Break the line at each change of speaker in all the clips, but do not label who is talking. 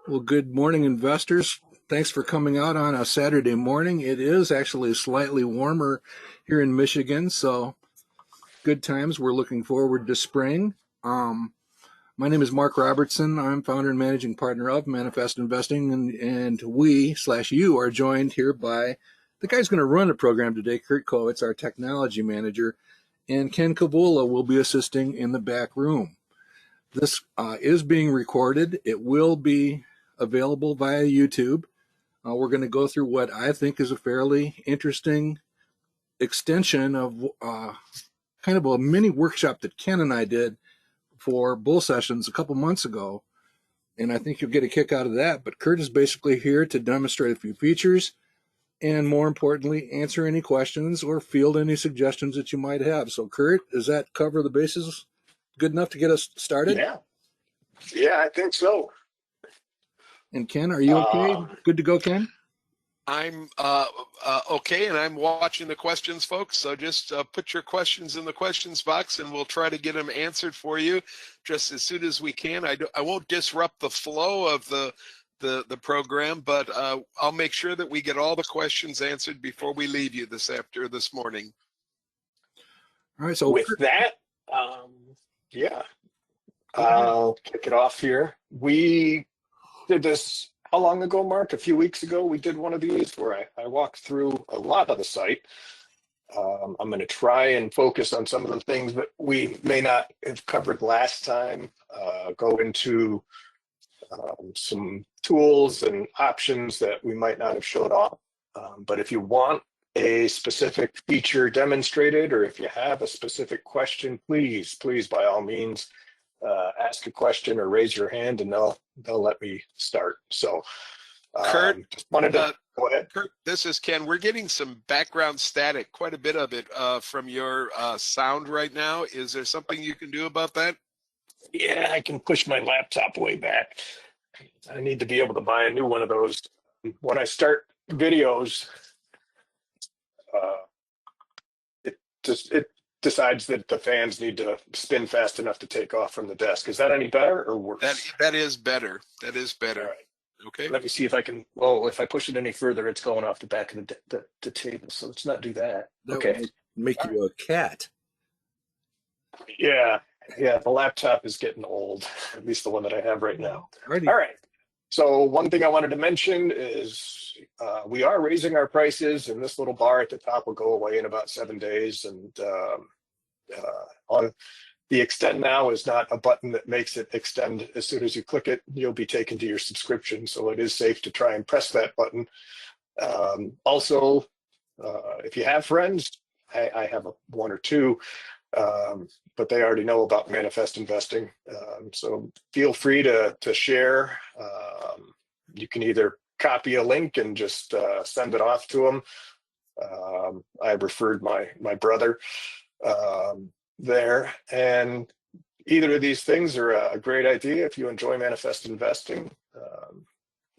Well, good morning, investors. Thanks for coming out on a Saturday morning. It is actually slightly warmer here in Michigan, so good times. We're looking forward to spring. My name is Mark Robertson. I'm founder and managing partner of Manifest Investing, and we/you are joined here by the guy's going to run the program today, Kurt Kowitz, our technology manager, and Ken Kavula will be assisting in the back room. This is being recorded. It will be available via YouTube. We're going to go through what I think is a fairly interesting extension of kind of a mini workshop that Ken and I did for bull sessions a couple months ago. And I think you'll get a kick out of that. But Kurt is basically here to demonstrate a few features and, more importantly, answer any questions or field any suggestions that you might have. So, Kurt, does that cover the bases good enough to get us started?
Yeah, I think so.
And Ken, are you okay? Good to go, Ken?
I'm okay, and I'm watching the questions, folks. So just put your questions in the questions box, and we'll try to get them answered for you just as soon as we can. I won't disrupt the flow of the program, but I'll make sure that we get all the questions answered before we leave you this morning.
All right. So
with that, I'll kick it off here. We did this how long ago, Mark? A few weeks ago, we did one of these where I walked through a lot of the site. I'm going to try and focus on some of the things that we may not have covered last time, go into some tools and options that we might not have showed off. But if you want a specific feature demonstrated, or if you have a specific question, please, by all means, ask a question or raise your hand, and they'll let me start. So,
Kurt,
just wanted to go ahead.
Kurt, this is Ken. We're getting some background static, quite a bit of it from your sound right now. Is there something you can do about that?
Yeah, I can push my laptop way back. I need to be able to buy a new one of those. When I start videos, it decides that the fans need to spin fast enough to take off from the desk. Is that any better or worse?
That is better. That is better.
All right.
Okay.
Let me see if I can. Well, if I push it any further, it's going off the back of the table. So let's not do that. Okay.
Would make you a cat.
Yeah. The laptop is getting old. At least the one that I have right now.
Alrighty.
All right. So one thing I wanted to mention is we are raising our prices, and this little bar at the top will go away in about 7 days. And on the extend now is not a button that makes it extend. As soon as you click it, you'll be taken to your subscription. So it is safe to try and press that button. Also, if you have friends, I have one or two, but they already know about Manifest Investing. So feel free to share. You can either copy a link and just send it off to them. I referred my brother there, and either of these things are a great idea if you enjoy Manifest Investing.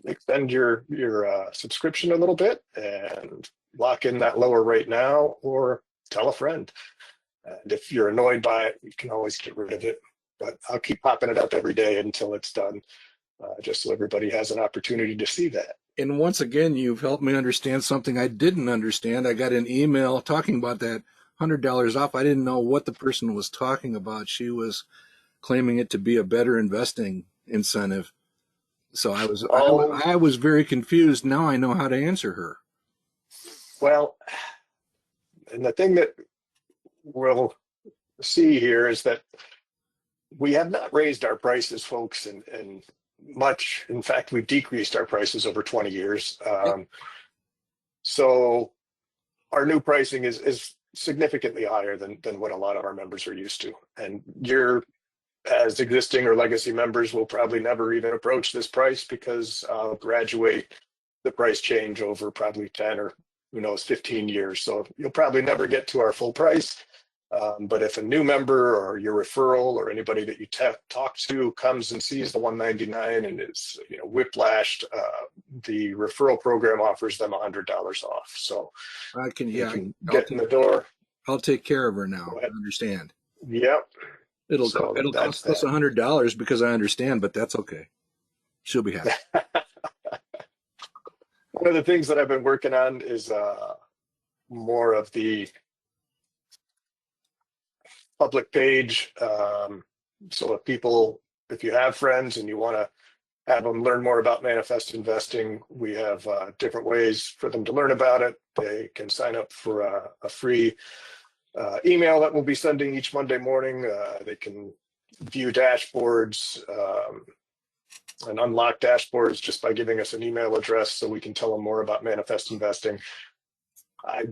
Extend your subscription a little bit and lock in that lower rate now, or tell a friend. And if you're annoyed by it, you can always get rid of it. But I'll keep popping it up every day until it's done, just so everybody has an opportunity to see that.
And once again, you've helped me understand something I didn't understand. I got an email talking about that $100 off. I didn't know what the person was talking about. She was claiming it to be a better investing incentive. So I was very confused. Now I know how to answer her.
Well, and the thing that we'll see here is that we have not raised our prices, folks, and much. In fact, we've decreased our prices over 20 years. So our new pricing is significantly higher than what a lot of our members are used to. And as existing or legacy members, will probably never even approach this price, because I'll graduate the price change over probably 10 or 15 years. So you'll probably never get to our full price. But if a new member or your referral or anybody that you talk to comes and sees the $199 and is whiplashed, the referral program offers them $100 off. So
I can
get in the door.
I'll take care of her now. I understand.
Yep.
It'll cost us $100 because I understand, but that's okay. She'll be happy.
One of the things that I've been working on is more of the public page. So if you have friends and you want to have them learn more about manifest investing, we have different ways for them to learn about it. They can sign up for a free email that we'll be sending each Monday morning. They can view dashboards and unlock dashboards just by giving us an email address so we can tell them more about manifest investing. I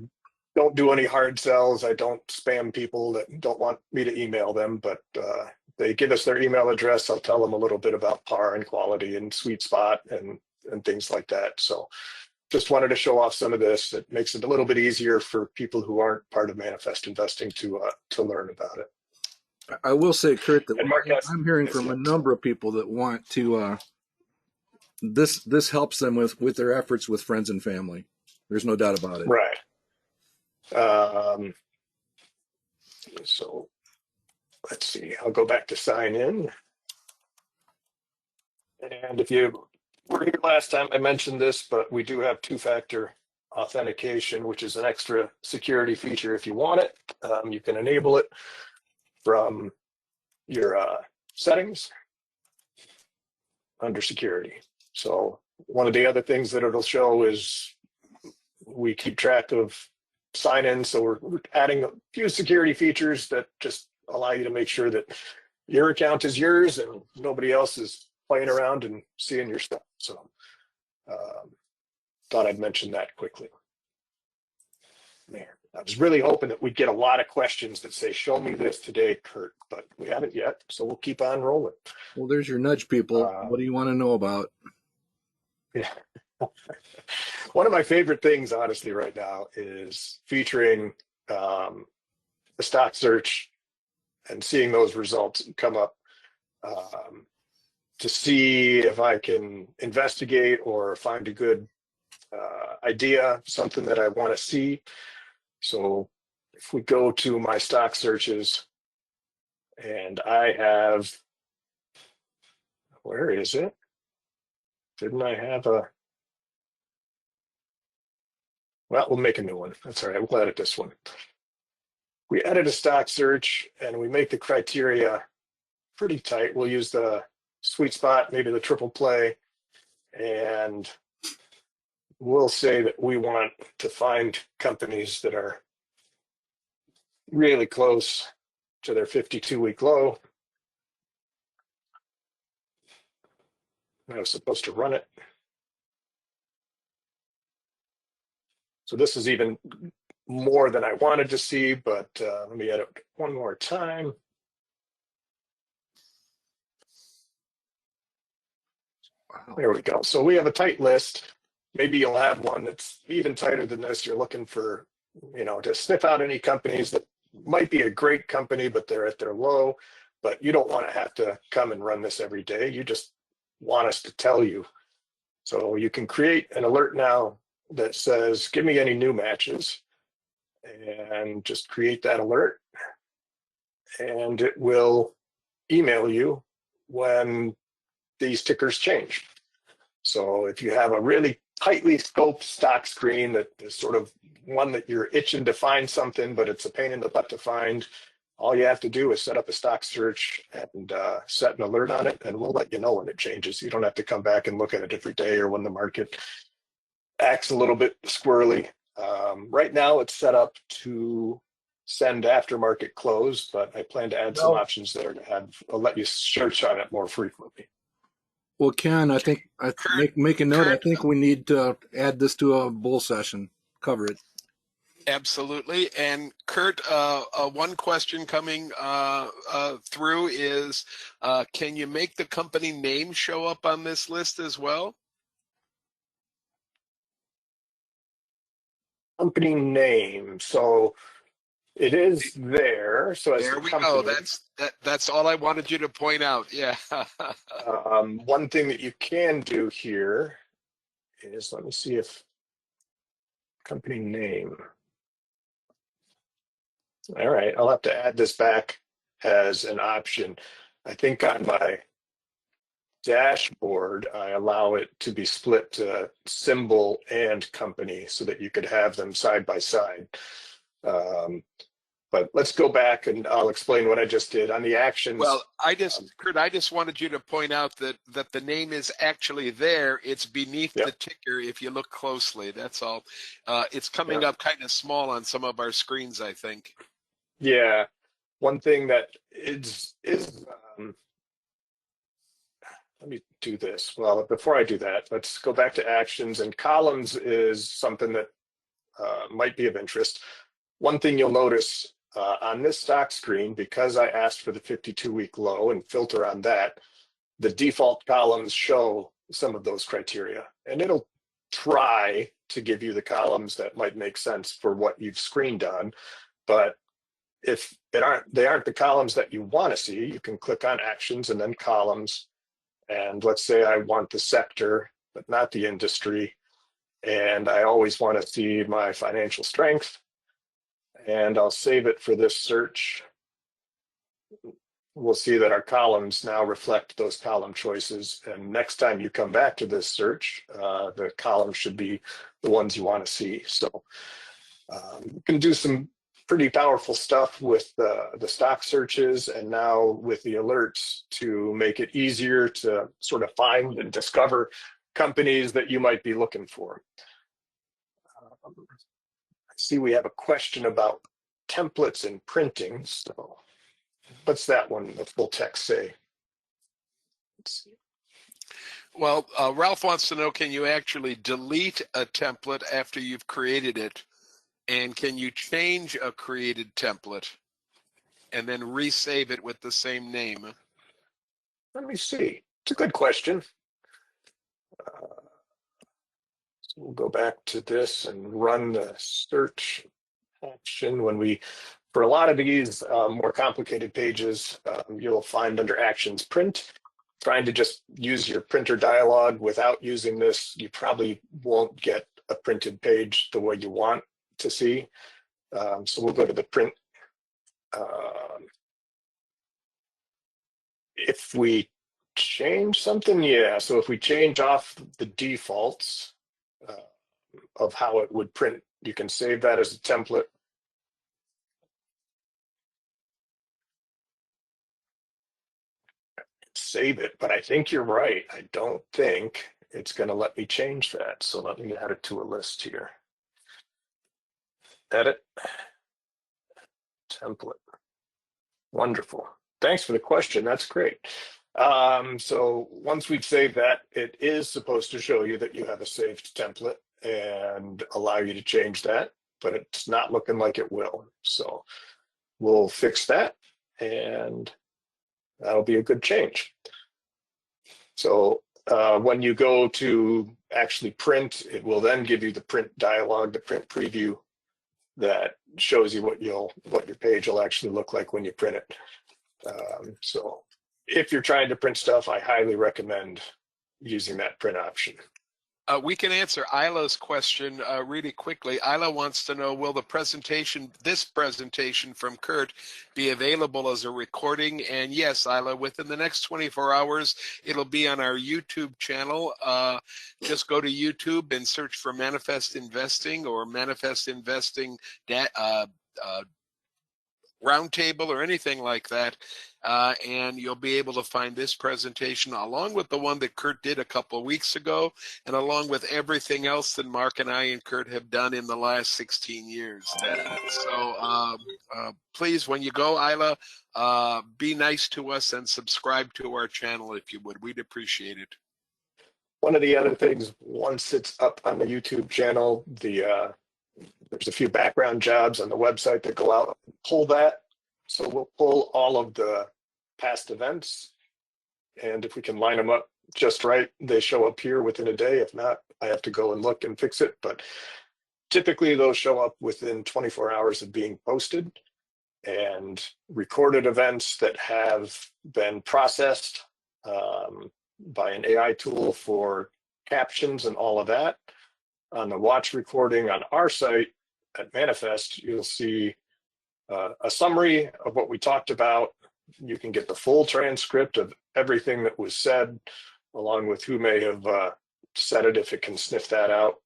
don't do any hard sells. I don't spam people that don't want me to email them, but they give us their email address. I'll tell them a little bit about par and quality and sweet spot and things like that. So just wanted to show off some of this. It makes it a little bit easier for people who aren't part of manifest investing to learn about it.
I will say, Kurt, that I'm hearing
yes,
from
yes.
a number of people that want to. This helps them with their efforts with friends and family. There's no doubt about it.
Right. So let's see. I'll go back to sign in. And if you were here last time, I mentioned this, but we do have two-factor authentication, which is an extra security feature. If you want it, you can enable it from your settings under security. So one of the other things that it'll show is we keep track of sign-ins. So we're adding a few security features that just allow you to make sure that your account is yours and nobody else is playing around and seeing your stuff. So thought I'd mention that quickly. Man, I was really hoping that we'd get a lot of questions that say, show me this today, Kurt, but we haven't yet. So we'll keep on rolling.
Well, there's your nudge, people. What do you want to know about?
Yeah. One of my favorite things, honestly, right now is featuring the stock search and seeing those results come up to see if I can investigate or find a good idea, something that I want to see. So if we go to my stock searches and I have, where is it? Didn't I have a, well, we'll make a new one. That's all right. We'll edit this one. We edit a stock search and we make the criteria pretty tight. We'll use the sweet spot, maybe the triple play, and we'll say that we want to find companies that are really close to their 52-week low. I was supposed to run it. So this is even more than I wanted to see, but let me edit one more time. There we go. So we have a tight list. Maybe you'll have one that's even tighter than this. You're looking for, to sniff out any companies that might be a great company, but they're at their low. But you don't want to have to come and run this every day. You just want us to tell you. So you can create an alert now that says, give me any new matches, and just create that alert. And it will email you when these tickers change. So if you have a really tightly scoped stock screen that is sort of one that you're itching to find something, but it's a pain in the butt to find, all you have to do is set up a stock search and set an alert on it, and we'll let you know when it changes. You don't have to come back and look at it every day or when the market acts a little bit squirrely. Right now it's set up to send after market close, but I plan to add some options there to I'll let you search on it more frequently.
Well, Ken, I think make a note. I think we need to add this to a bull session. Cover it.
Absolutely. And Kurt, one question coming through is, can you make the company name show up on this list as well?
Company name. So it is there. So as
there
the
we
company,
go. That's all I wanted you to point out. Yeah.
one thing that you can do here is, let me see if company name. All right, I'll have to add this back as an option. I think on my dashboard, I allow it to be split to symbol and company so that you could have them side by side. But let's go back and I'll explain what I just did on the actions.
Well, Kurt, I just wanted you to point out that the name is actually there. It's beneath the ticker if you look closely. That's all. It's coming up kind of small on some of our screens, I think.
Yeah. One thing that let me do this. Well, before I do that, let's go back to actions, and columns is something that might be of interest. One thing you'll notice on this stock screen, because I asked for the 52-week low and filter on that, the default columns show some of those criteria, and it'll try to give you the columns that might make sense for what you've screened on. But if they aren't the columns that you want to see, you can click on actions and then columns. And let's say I want the sector, but not the industry. And I always want to see my financial strength. And I'll save it for this search. We'll see that our columns now reflect those column choices. And next time you come back to this search, the columns should be the ones you want to see. So you can do some pretty powerful stuff with the stock searches, and now with the alerts to make it easier to sort of find and discover companies that you might be looking for. I see we have a question about templates and printing. So what's that one, the full text say? Let's see.
Well, Ralph wants to know, can you actually delete a template after you've created it? And can you change a created template and then resave it with the same name?
Let me see. It's a good question. So we'll go back to this and run the search action. For a lot of these more complicated pages, you'll find under actions print. Trying to just use your printer dialog without using this, you probably won't get a printed page the way you want to see. So we'll go to the print. If we change something, so if we change off the defaults of how it would print, you can save that as a template. Save it, but I think you're right. I don't think it's going to let me change that. So let me add it to a list here. Edit, template. Wonderful. Thanks for the question. That's great. So once we've saved that, it is supposed to show you that you have a saved template and allow you to change that, but it's not looking like it will. So we'll fix that, and that'll be a good change. So when you go to actually print, it will then give you the print dialog, the print preview that shows you what your page will actually look like when you print it. So if you're trying to print stuff, I highly recommend using that print option.
We can answer Isla's question really quickly. Isla wants to know, will this presentation from Kurt be available as a recording? And yes, Isla, within the next 24 hours, it'll be on our YouTube channel. Just go to YouTube and search for Manifest Investing or Manifest Investing Roundtable or anything like that, and you'll be able to find this presentation along with the one that Kurt did a couple of weeks ago, and along with everything else that Mark and I and Kurt have done in the last 16 years. So please, when you go, Isla, be nice to us and subscribe to our channel if you would. We'd appreciate it.
One of the other things, once it's up on the YouTube channel, there's a few background jobs on the website that go out and pull that. So we'll pull all of the past events. And if we can line them up just right, they show up here within a day. If not, I have to go and look and fix it. But typically those show up within 24 hours of being posted. And recorded events that have been processed by an AI tool for captions and all of that. On the watch recording on our site at Manifest, you'll see a summary of what we talked about. You can get the full transcript of everything that was said. along with who may have said it, if it can sniff that out.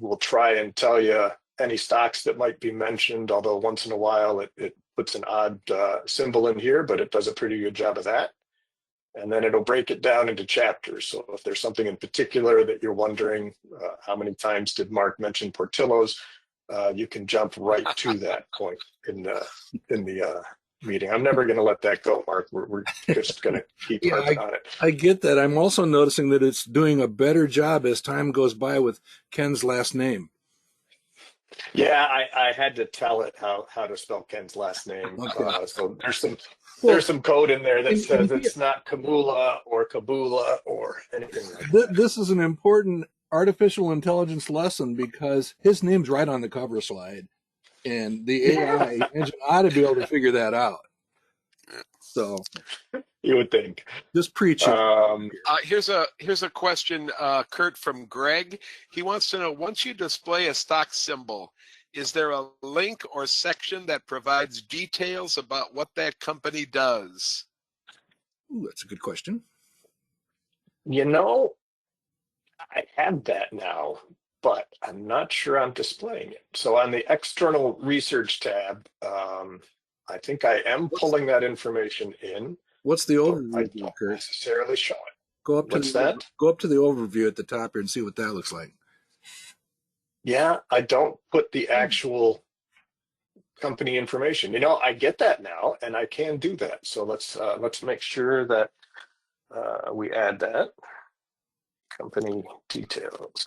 We'll try and tell you any stocks that might be mentioned, although once in a while it puts an odd symbol in here, but it does a pretty good job of that. And then it'll break it down into chapters. So if there's something in particular that you're wondering, how many times did Mark mention Portillo's, you can jump right to that point in the meeting. I'm never going to let that go, Mark. We're just going to keep harping on it.
I get that. I'm also noticing that it's doing a better job as time goes by with Ken's last name.
Yeah, I had to tell it how to spell Ken's last name.
Okay.
So there's some code in there that says it's not Kamula or Kabula or anything like that.
This is an important artificial intelligence lesson because his name's right on the cover slide, and the AI engine ought to be able to figure that out. So
you would think.
Just preach it.
Here's a question, Kurt, from Greg. He wants to know, once you display a stock symbol, is there a link or section that provides details about what that company does?
Ooh, that's a good question.
You know, I have that now, but I'm not sure I'm displaying it. So on the external research tab, I think I am pulling that information in.
What's the overview?
I don't necessarily show it.
Go up to Go up to the overview at the top here and see what that looks like.
Yeah, I don't put the actual company information. You know, I get that now, and I can do that. So let's make sure that we add that company details.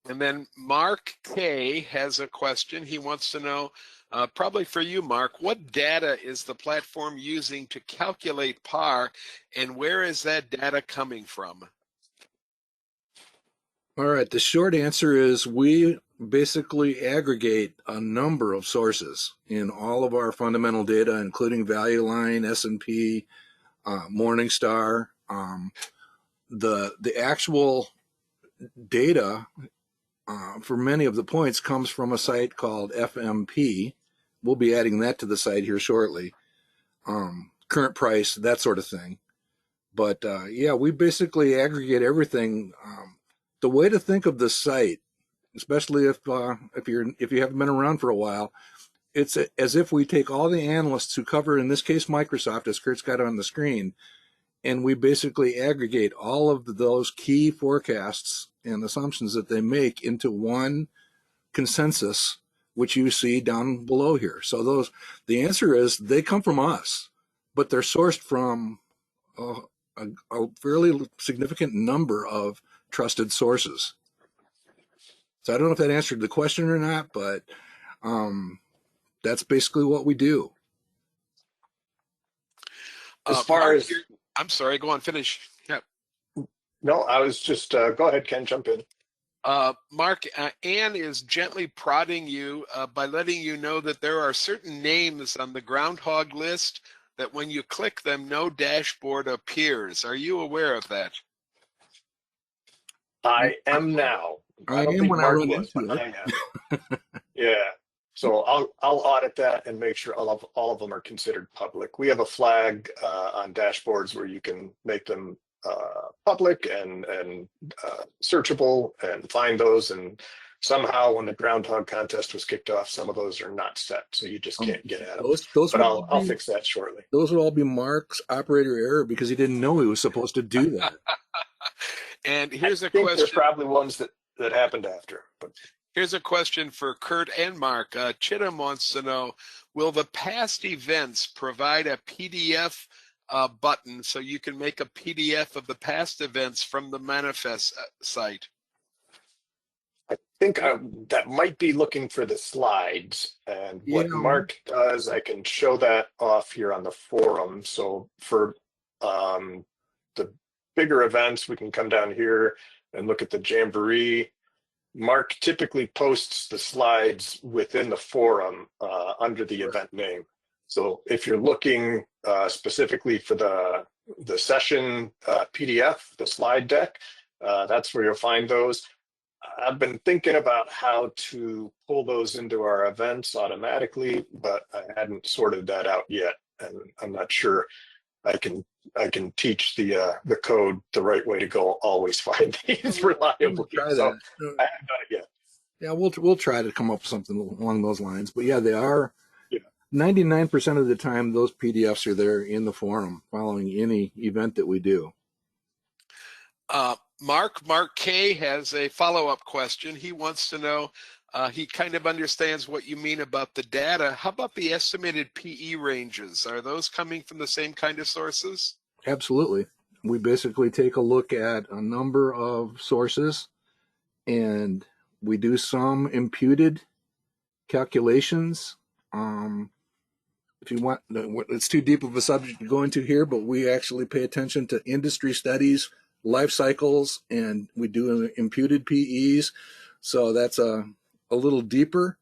And then Mark K has a question. He wants to know, probably for you, Mark, what data is the platform using to calculate par, and where is that data coming from?
All right, the short answer is we basically aggregate a number of sources in all of our fundamental data, including Value Line, S&P, Morningstar. The actual data for many of the points comes from a site called FMP. We'll be adding that to the site here shortly. Current price, that sort of thing. But yeah, we basically aggregate everything. The way to think of the site, especially if you haven't been around for a while, it's as if we take all the analysts who cover, in this case, Microsoft, as Kurt's got on the screen, and we basically aggregate all of those key forecasts and assumptions that they make into one consensus, which you see down below here. So the answer is they come from us, but they're sourced from a fairly significant number of trusted sources. So I don't know if that answered the question or not, but that's basically what we do.
As far as,
I'm sorry, go on, finish. Yeah.
No, I was just, go ahead, Ken, jump in.
Mark, Ann is gently prodding you by letting you know that there are certain names on the Groundhog list that when you click them, no dashboard appears. Are you aware of that?
I am now.
I
don't
am
think
when
Mark
I run
was,
into
but
it.
I am. Yeah. So I'll audit that and make sure all of them are considered public. We have a flag on dashboards where you can make them public and searchable and find those. And somehow when the Groundhog contest was kicked off, some of those are not set, so you just can't get at them. But I'll fix that shortly.
Those would all be Mark's operator error because he didn't know he was supposed to do that.
And here's a
question.
question.
There's probably ones that happened after. But
here's a question for Kurt and Mark. Chittum wants to know, will the past events provide a PDF button so you can make a PDF of the past events from the manifest site?
I think that might be looking for the slides. And what Mark does, I can show that off here on the forum. So for the bigger events, we can come down here and look at the Jamboree. Mark typically posts the slides within the forum under the event name. So if you're looking specifically for the session PDF, the slide deck, that's where you'll find those. I've been thinking about how to pull those into our events automatically, but I hadn't sorted that out yet, and I'm not sure I can teach the code the right way to go always find these reliably.
Try
So
that.
I haven't done it yet.
Yeah, we'll try to come up with something along those lines. But yeah, they are
Yeah.
99% of the time those PDFs are there in the forum following any event that we do.
Mark K has a follow-up question. He wants to know, he kind of understands what you mean about the data. How about the estimated PE ranges? Are those coming from the same kind of sources?
Absolutely. We basically take a look at a number of sources and we do some imputed calculations. If you want, it's too deep of a subject to go into here, but we actually pay attention to industry studies, life cycles, and we do imputed PEs. So that's a little deeper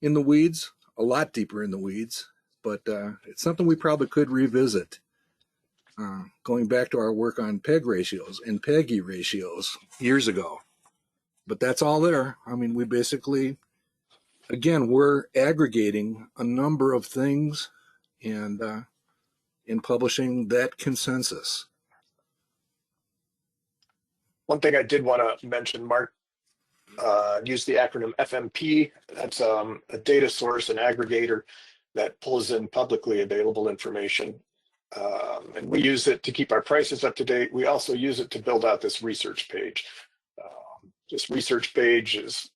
in the weeds, a lot deeper in the weeds, but it's something we probably could revisit. Going back to our work on PEG ratios and PEGI ratios years ago. But that's all there. I mean, we basically, again, we're aggregating a number of things and in publishing that consensus.
One thing I did want to mention, Mark used the acronym FMP. That's a data source, an aggregator that pulls in publicly available information. And we use it to keep our prices up to date. We also use it to build out this research page. This research page is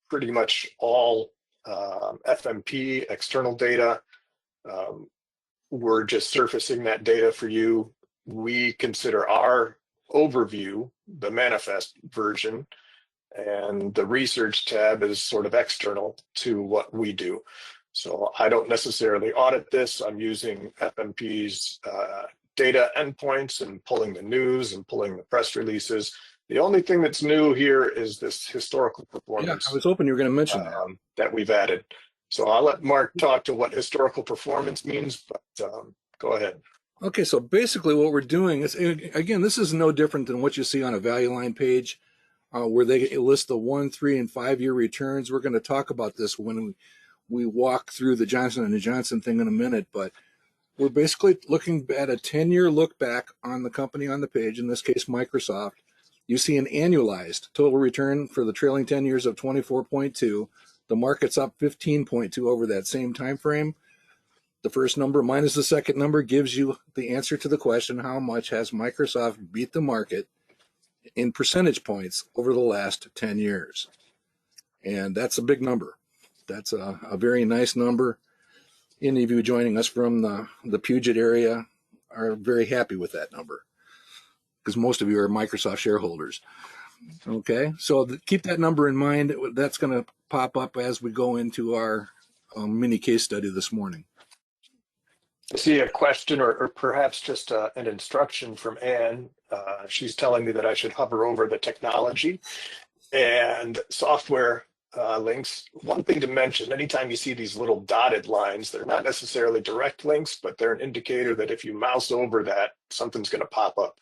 pretty much all FMP, external data. We're just surfacing that data for you. We consider our overview the manifest version, and the research tab is sort of external to what we do. So I don't necessarily audit this. I'm using FMP's data endpoints and pulling the news and pulling the press releases. The only thing that's new here is this historical performance.
Yeah, I was hoping you were going to mention
that we've added. So I'll let Mark talk to what historical performance means, but go ahead.
Okay, so basically what we're doing is, again, this is no different than what you see on a value line page where they list the 1, 3, and 5 year returns. We're going to talk about this when we walk through the Johnson & Johnson thing in a minute, but we're basically looking at a 10-year look back on the company on the page, in this case, Microsoft. You see an annualized total return for the trailing 10 years of 24.2. The market's up 15.2 over that same time frame. The first number minus the second number gives you the answer to the question, how much has Microsoft beat the market in percentage points over the last 10 years? And that's a big number. That's a very nice number. Any of you joining us from the Puget area are very happy with that number because most of you are Microsoft shareholders. Okay, so keep that number in mind. That's going to pop up as we go into our mini case study this morning.
I see a question or perhaps just an instruction from Anne. She's telling me that I should hover over the technology and software links. One thing to mention, anytime you see these little dotted lines, they're not necessarily direct links, but they're an indicator that if you mouse over that, something's going to pop up.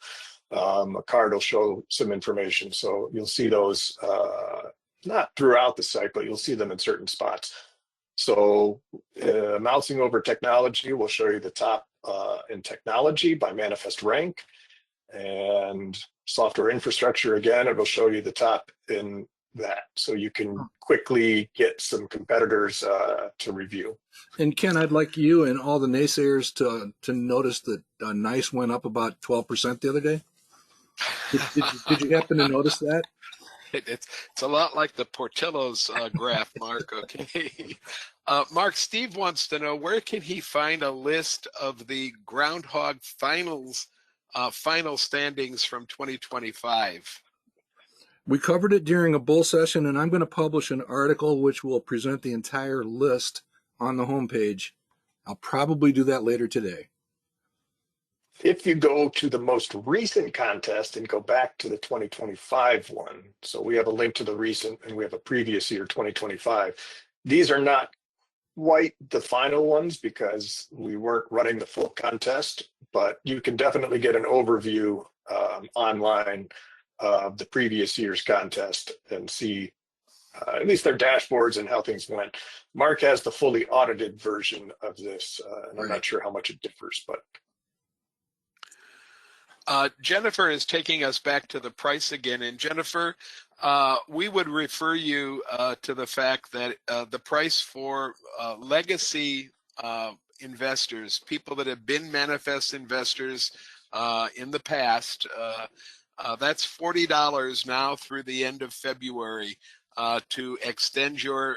A card will show some information. So you'll see those not throughout the site, but you'll see them in certain spots. So mousing over technology will show you the top in technology by manifest rank, and software infrastructure, again, it will show you the top in that. So you can quickly get some competitors to review.
And Ken, I'd like you and all the naysayers to notice that NICE went up about 12% the other day. Did you happen to notice that?
It's a lot like the Portillo's graph, Mark. Okay. Mark, Steve wants to know, where can he find a list of the Groundhog finals, final standings from 2025?
We covered it during a bull session, and I'm going to publish an article which will present the entire list on the homepage. I'll probably do that later today.
If you go to the most recent contest and go back to the 2025 one, so we have a link to the recent and we have a previous year, 2025. These are not quite the final ones because we weren't running the full contest, but you can definitely get an overview online of the previous year's contest and see at least their dashboards and how things went. Mark has the fully audited version of this, and I'm not sure how much it differs, but
Jennifer is taking us back to the price again. And Jennifer, we would refer you to the fact that the price for legacy investors, people that have been manifest investors in the past, that's $40 now through the end of February to extend your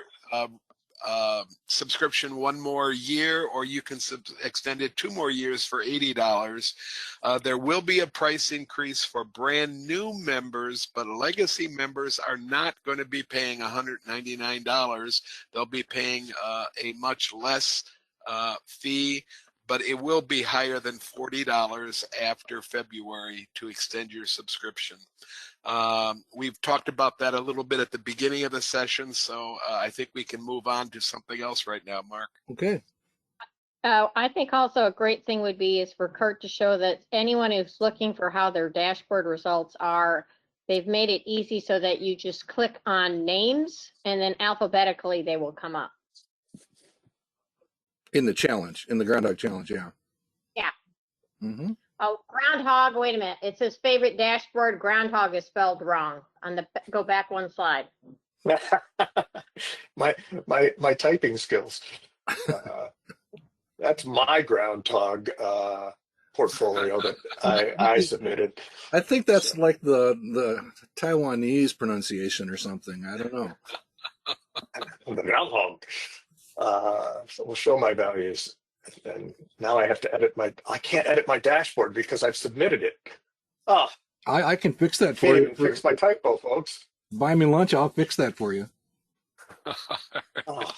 subscription one more year, or you can extend it 2 more years for $80. There will be a price increase for brand new members, but legacy members are not going to be paying $199. They'll be paying a much less fee, but it will be higher than $40 after February to extend your subscription. We've talked about that a little bit at the beginning of the session, so I think we can move on to something else right now, Mark.
Okay.
I think also a great thing would be is for Kurt to show that anyone who's looking for how their dashboard results are, they've made it easy so that you just click on names and then alphabetically they will come up.
In the challenge, in the Groundhog challenge, yeah.
Yeah.
Mm-hmm.
Oh, Groundhog, wait a minute. It says favorite dashboard. Groundhog is spelled wrong. On the go back one slide.
my typing skills. That's my Groundhog portfolio that I submitted.
I think that's like the Taiwanese pronunciation or something. I don't know.
The Groundhog. So we'll show my values. And now I have to edit I can't edit my dashboard because I've submitted it. Oh,
I can fix that for
can't
you.
even fix my typo, folks.
Buy me lunch, I'll fix that for you.
Oh,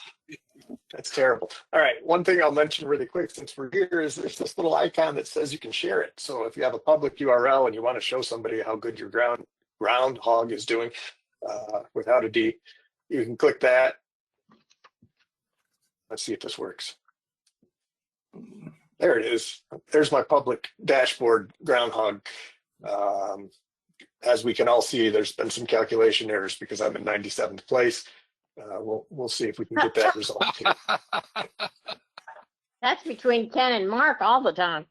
that's terrible. All right, one thing I'll mention really quick since we're here is there's this little icon that says you can share it. So if you have a public URL and you want to show somebody how good your Groundhog is doing without a D, you can click that. Let's see if this works. There it is. There's my public dashboard Groundhog. As we can all see, there's been some calculation errors because I'm in 97th place. We'll see if we can get that resolved here.
That's between Ken and Mark all the time.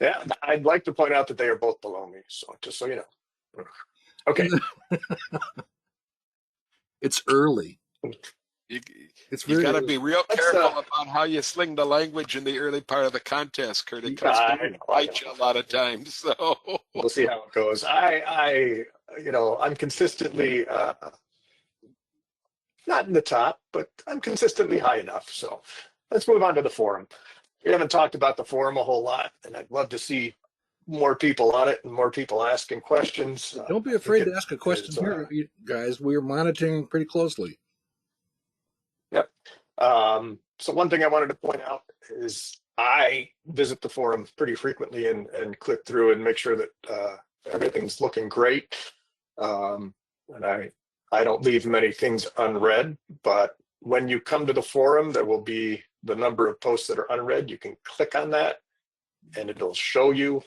Yeah, I'd like to point out that they are both below me. So just so you know. Okay.
It's early.
You got to be real careful about how you sling the language in the early part of the contest, Kurt. It comes to bite you a lot of times. So
we'll see how it goes. I'm consistently not in the top, but I'm consistently high enough. So let's move on to the forum. We haven't talked about the forum a whole lot, and I'd love to see more people on it and more people asking questions.
Don't be afraid to ask a question here, you guys. We're monitoring pretty closely.
Yep. So one thing I wanted to point out is I visit the forum pretty frequently and click through and make sure that everything's looking great. And I don't leave many things unread, but when you come to the forum, there will be the number of posts that are unread. You can click on that and it'll show you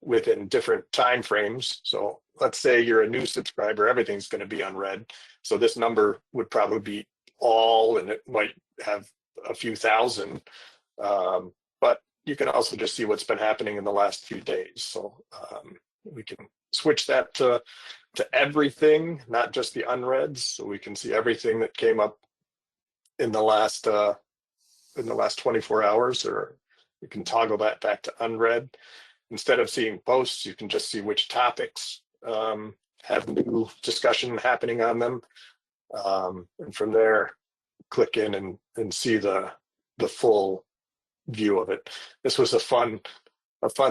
within different time frames. So let's say you're a new subscriber, everything's going to be unread. So this number would probably be all, and it might have a few thousand. But you can also just see what's been happening in the last few days. So we can switch that to everything, not just the unreads. So we can see everything that came up in the last 24 hours, or you can toggle that back to unread. Instead of seeing posts, you can just see which topics have new discussion happening on them. And from there, click in and see the full view of it. This was a fun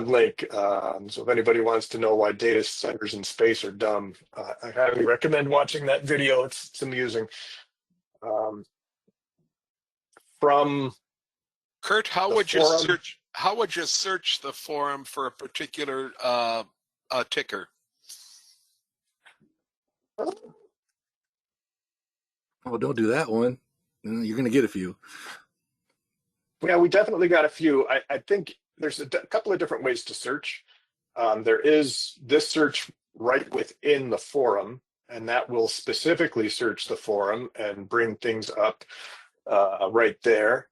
link. So if anybody wants to know why data centers in space are dumb, I highly recommend watching that video. It's amusing. From
Kurt, how would you search the forum for a particular ticker?
Oh, don't do that one. You're going to get a few.
Yeah, we definitely got a few. I think there's a couple of different ways to search. There is this search right within the forum, and that will specifically search the forum and bring things up right there.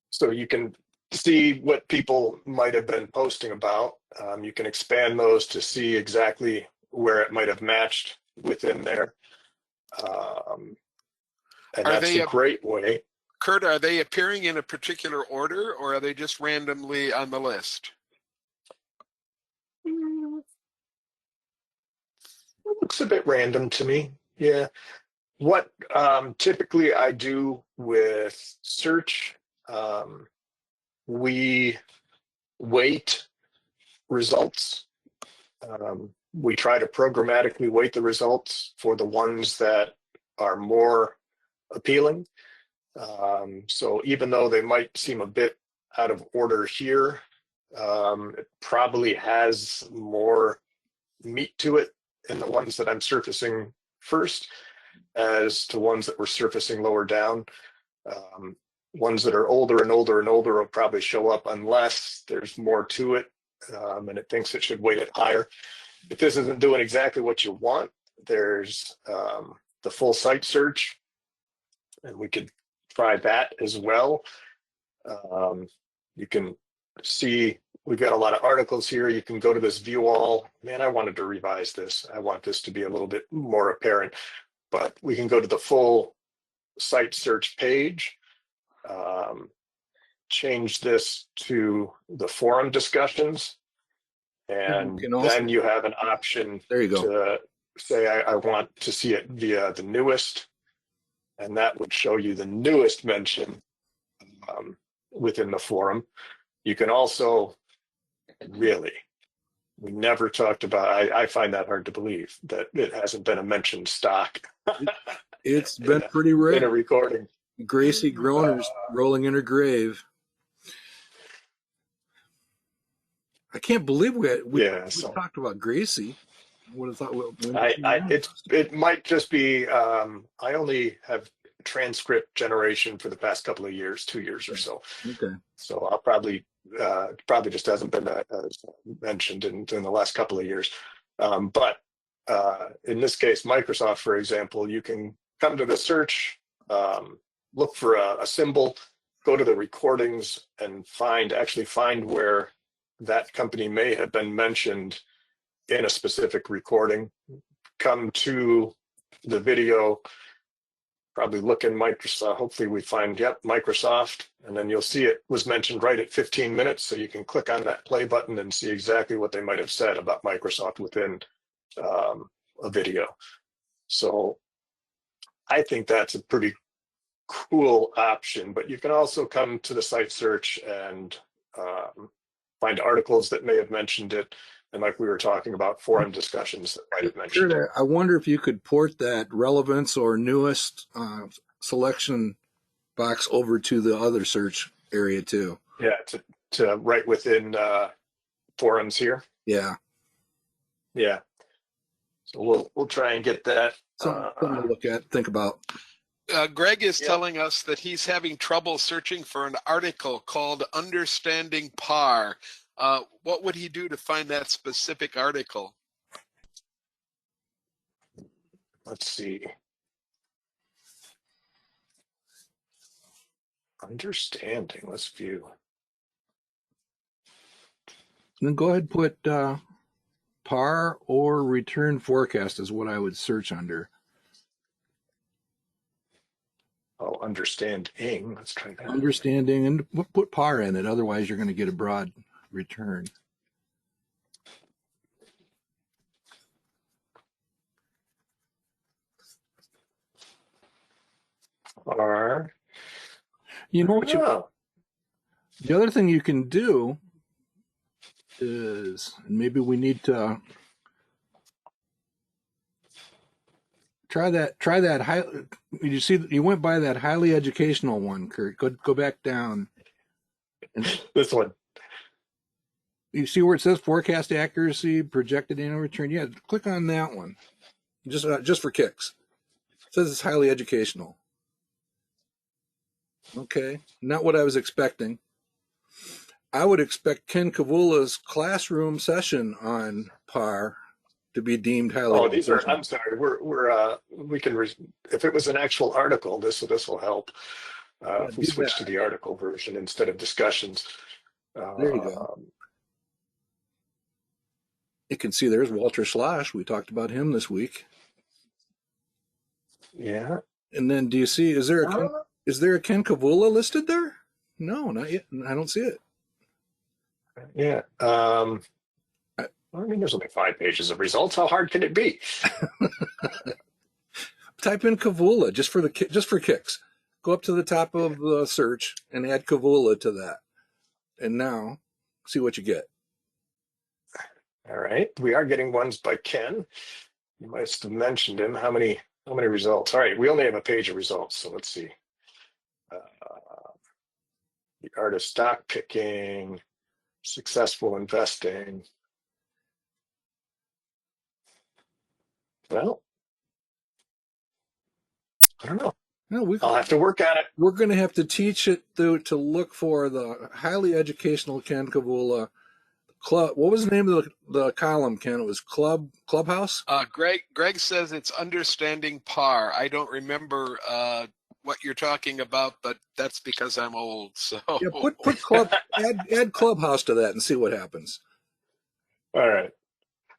So you can see what people might have been posting about. You can expand those to see exactly where it might have matched within there. And
Are
that's
they
a great way.
Kurt, are they appearing in a particular order, or are they just randomly on the list?
It looks a bit random to me. Yeah. What typically I do with search, we weight results. We try to programmatically weight the results for the ones that are more appealing. So even though they might seem a bit out of order here, it probably has more meat to it in the ones that I'm surfacing first as to ones that we're surfacing lower down. Ones that are older and older and older will probably show up unless there's more to it, and it thinks it should weight it higher. If this isn't doing exactly what you want, there's the full site search, and we could try that as well. You can see we've got a lot of articles here. You can go to this view all. Man, I wanted to revise this. I want this to be a little bit more apparent, but we can go to the full site search page, change this to the forum discussions, and then you have an option
there you go.
to say, I want to see it via the newest, and that would show you the newest mention within the forum. You can also, really, we never talked about, I find that hard to believe that it hasn't been a mentioned stock.
It's been pretty rare.
In a recording.
Gracie Groner's rolling in her grave. I can't believe we talked about Gracie. I would have thought
it might just be I only have transcript generation for the past couple of years, 2 years or so.
Okay.
So I'll probably just hasn't been mentioned in the last couple of years. But in this case, Microsoft, for example, you can come to the search, look for a symbol, go to the recordings, and find where that company may have been mentioned in a specific recording. Come to the video, probably look in Microsoft. Hopefully we find, Microsoft, and then you'll see it was mentioned right at 15 minutes. So you can click on that play button and see exactly what they might have said about Microsoft within a video. So I think that's a pretty cool option, but you can also come to the site search and find articles that may have mentioned it. And like we were talking about, forum discussions that might have mentioned it.
I wonder if you could port that relevance or newest selection box over to the other search area too.
Yeah, to right within forums here.
Yeah.
Yeah. So we'll try and get that.
Something to look at, think about.
Greg is telling us that he's having trouble searching for an article called Understanding PAR. What would he do to find that specific article?
Let's see. Understanding, let's view.
Then go ahead and put PAR or return forecast is what I would search under.
Oh, understanding. Let's try that.
Understanding, and put PAR in it. Otherwise, you're going to get a broad return.
PAR.
You know what the other thing you can do is, maybe we need to try that high. You see, you went by that highly educational one, Kurt. Go back down. And
this one.
You see where it says forecast accuracy, projected annual return? Yeah, click on that one. Just for kicks. It says it's highly educational. Okay, not what I was expecting. I would expect Ken Kavula's classroom session on PAR to be deemed highly educational.
I'm sorry. We can if it was an actual article, this will help.
Yeah,
if we
do
switch
that.
to the article version instead of discussions.
There you go. You can see there's Walter Slosh. We talked about him this week.
Yeah.
And then do you see, is there a Ken Kavula listed there? No, not yet. I don't see it.
Yeah. I mean, there's only 5 pages of results. How hard can it be?
Type in Kavula just for kicks. Go up to the top of the search and add Kavula to that. And now see what you get.
All right. We are getting ones by Ken. You must have mentioned him. How many results? All right. We only have a page of results. So let's see. The art of stock picking, successful investing. Well, I don't know.
No,
I'll have to work on it.
We're going to have to teach it to look for the highly educational Ken Kavula club. What was the name of the column, Ken? It was Clubhouse?
Greg says it's understanding par. I don't remember what you're talking about, but that's because I'm old. So
Yeah, put club add Clubhouse to that and see what happens.
All right.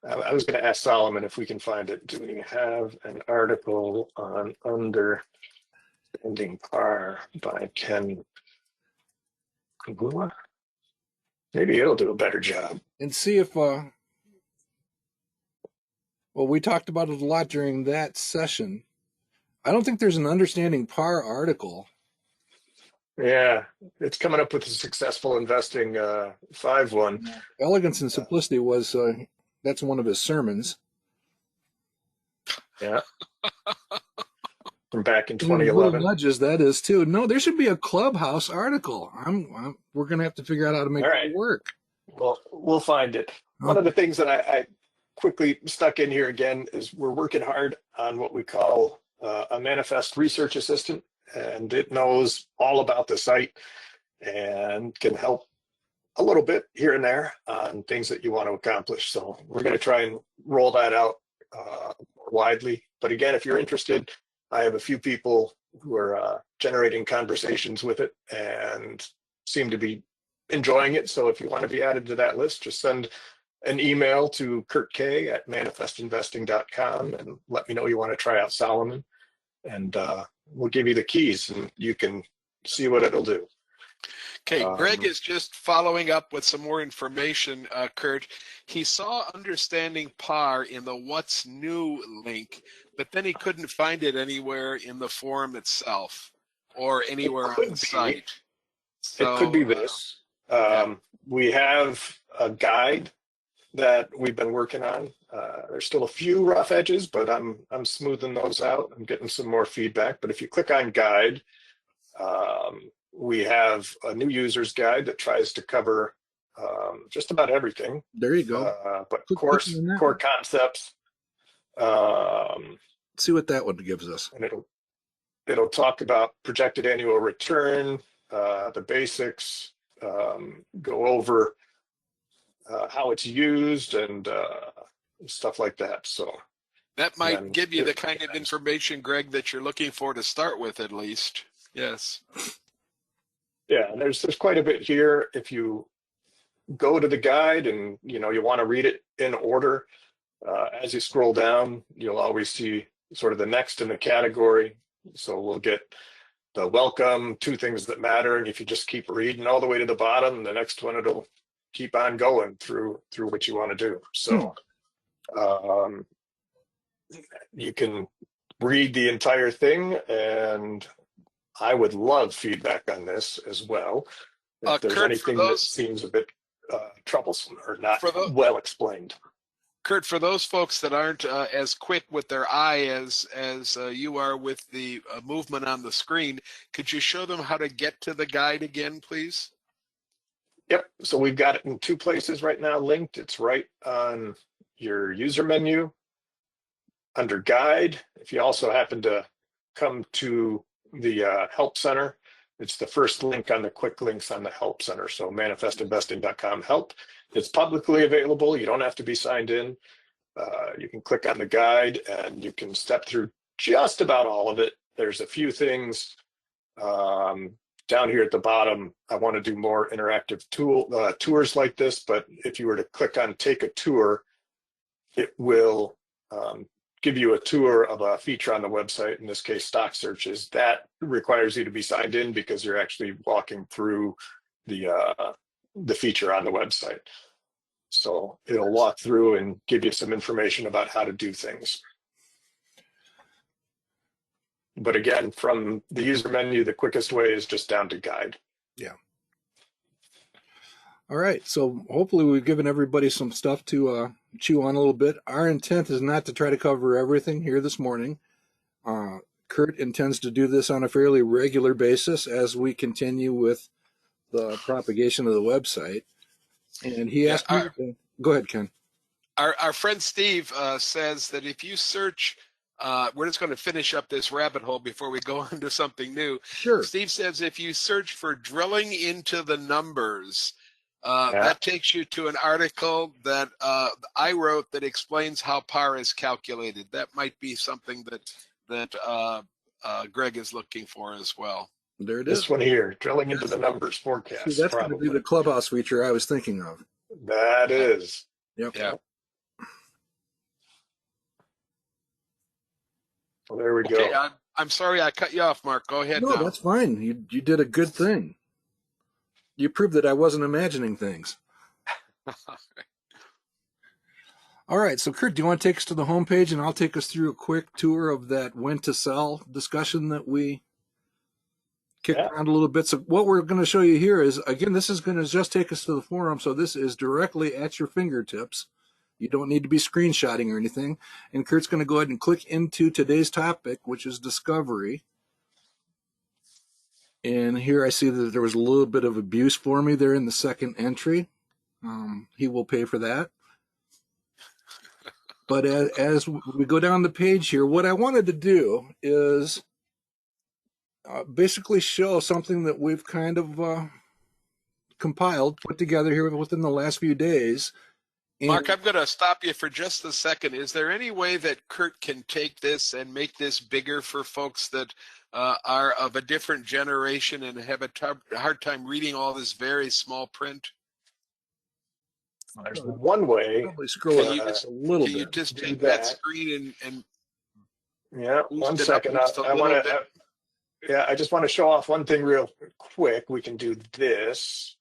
I was going to ask Solomon if we can find it. Do we have an article on understanding par by Ken Kavula? Maybe it'll do a better job.
And see if well, we talked about it a lot during that session. I don't think there's an understanding par article.
Yeah, it's coming up with a successful investing 5-1.
Elegance and Simplicity was that's one of his sermons.
Yeah. From back in
Little
2011.
nudges, that is too. No, there should be a Clubhouse article. We're going to have to figure out how to make it work.
Well, we'll find it. One of the things that I quickly stuck in here again is we're working hard on what we call a manifest research assistant, and it knows all about the site and can help a little bit here and there on things that you want to accomplish. So we're going to try and roll that out more widely. But again, if you're interested, I have a few people who are generating conversations with it and seem to be enjoying it. So if you want to be added to that list, just send an email to kurtk@manifestinvesting.com and let me know you want to try out Solomon, and we'll give you the keys and you can see what it'll do.
Okay, Greg is just following up with some more information, Kurt. He saw understanding par in the what's new link, but then he couldn't find it anywhere in the forum itself or anywhere on the site. So,
it could be this. We have a guide that we've been working on. There's still a few rough edges, but I'm smoothing those out. I'm getting some more feedback. But if you click on guide, we have a new user's guide that tries to cover just about everything.
There you go.
But core concepts.
See what that one gives us.
And it'll talk about projected annual return, the basics, go over how it's used and stuff like that. So
that might give you the kind of information, Greg, that you're looking for to start with, at least. Yes.
Yeah, and there's quite a bit here. If you go to the guide and you want to read it in order, as you scroll down, you'll always see sort of the next in the category. So we'll get the welcome, 2 things that matter, and if you just keep reading all the way to the bottom, the next one it'll keep on going through what you want to do. So you can read the entire thing, and I would love feedback on this as well. If there's
Kurt,
anything that seems a bit troublesome or not well explained.
Kurt, for those folks that aren't as quick with their eye as you are with the movement on the screen, could you show them how to get to the guide again, please?
Yep. So we've got it in 2 places right now linked. It's right on your user menu under guide. If you also happen to come to the help center, it's the first link on the quick links on the help center. So manifestinvesting.com help. It's publicly available. You don't have to be signed in. You can click on the guide and you can step through just about all of it. There's a few things Down here at the bottom, I want to do more interactive tours like this, but if you were to click on take a tour, it will give you a tour of a feature on the website, in this case, stock searches. That requires you to be signed in because you're actually walking through the feature on the website. So it'll walk through and give you some information about how to do things. But again, from the user menu, the quickest way is just down to guide.
Yeah. All right. So hopefully we've given everybody some stuff to chew on a little bit. Our intent is not to try to cover everything here this morning. Kurt intends to do this on a fairly regular basis as we continue with the propagation of the website. And he asked me to, go ahead, Ken.
Our friend Steve says that if you search, we're just going to finish up this rabbit hole before we go into something new.
Sure.
Steve says if you search for drilling into the numbers, that takes you to an article that I wrote that explains how PAR is calculated. That might be something that Greg is looking for as well.
There it is.
This one here, drilling into the numbers forecast.
See, that's going to be the Clubhouse feature I was thinking of.
That is.
Yep.
Yeah.
Well, there we go.
I'm sorry I cut you off, Mark. Go ahead.
No,
now.
that's fine. You did a good thing. You proved that I wasn't imagining things. All right. So, Kurt, do you want to take us to the homepage, and I'll take us through a quick tour of that when to sell discussion that we kicked around a little bit. So what we're going to show you here is, again, this is going to just take us to the forum. So this is directly at your fingertips. You don't need to be screenshotting or anything. And Kurt's going to go ahead and click into today's topic, which is discovery. And here I see that there was a little bit of abuse for me there in the second entry. He will pay for that. But as we go down the page here, what I wanted to do is basically show something that we've kind of compiled, put together here within the last few days. And
Mark, I'm going to stop you for just a second. Is there any way that Kurt can take this and make this bigger for folks that are of a different generation and have a hard time reading all this very small print?
There's one way.
Probably scroll
Can you
just a little bit.
Can you just take that screen and
yeah, one second. I want to. Yeah, I just want to show off one thing real quick. We can do this,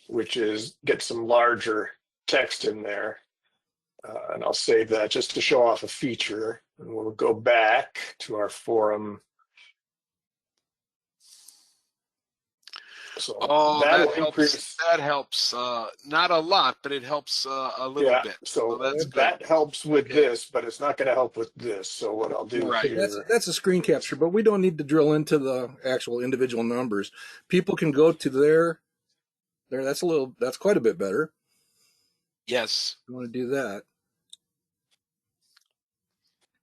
which is get some larger text in there. And I'll save that just to show off a feature. And we'll go back to our forum. So
that helps. Not a lot, but it helps a little bit.
So
that's
that helps with this, but it's not going to help with this. So what I'll do here,
that's a screen capture, but we don't need to drill into the actual individual numbers. People can go to there. That's quite a bit better.
Yes.
You want to do that.